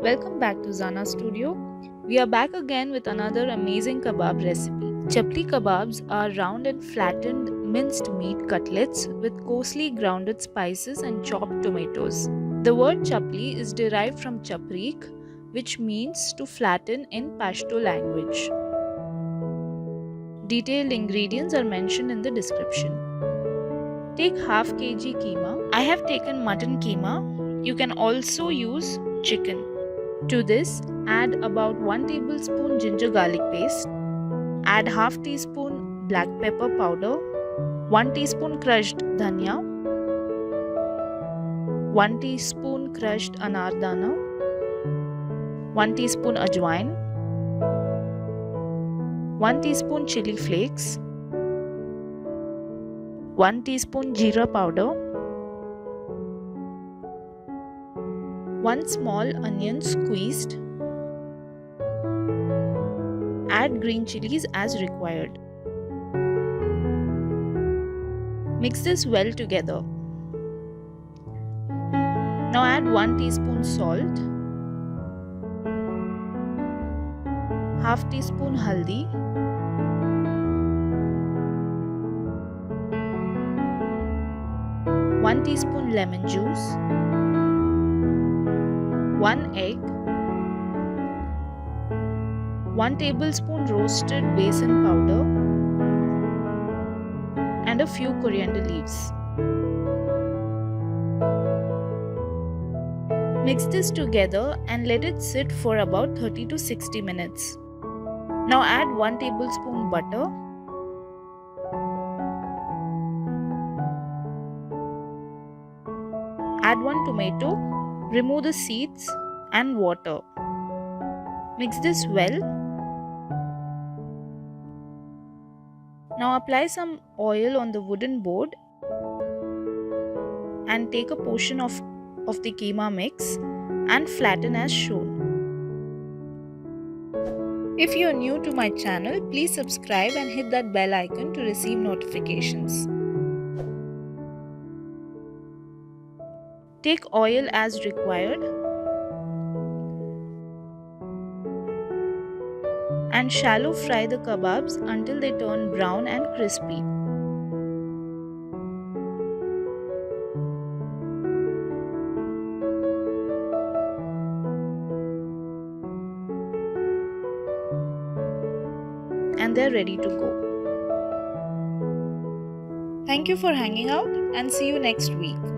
Welcome back to Zana Studio. We are back again with another amazing kebab recipe. Chapli kebabs are round and flattened minced meat cutlets with coarsely grounded spices and chopped tomatoes. The word chapli is derived from chaprik, which means to flatten in Pashto language. Detailed ingredients are mentioned in the description. Take half kg keema. I have taken mutton keema. You can also use chicken. To this, add about 1 tablespoon ginger garlic paste. Add half teaspoon black pepper powder, 1 teaspoon crushed dhaniya, 1 teaspoon crushed Anardana, 1 teaspoon Ajwain, 1 teaspoon chilli flakes, 1 teaspoon Jeera powder, 1 small onion squeezed. Add green chilies as required. Mix this well together. Now add 1 teaspoon salt, half teaspoon haldi, one teaspoon lemon juice, 1 egg, 1 tablespoon roasted besan powder, and a few coriander leaves. Mix this together and let it sit for about 30 to 60 minutes. Now add 1 tablespoon butter, add 1 tomato, remove the seeds and water. Mix this well. Now apply some oil on the wooden board and take a portion of the keema mix and flatten as shown. If you are new to my channel, please subscribe and hit that bell icon to receive notifications. Take oil as required and shallow fry the kebabs until they turn brown and crispy. And they're ready to go. Thank you for hanging out and see you next week.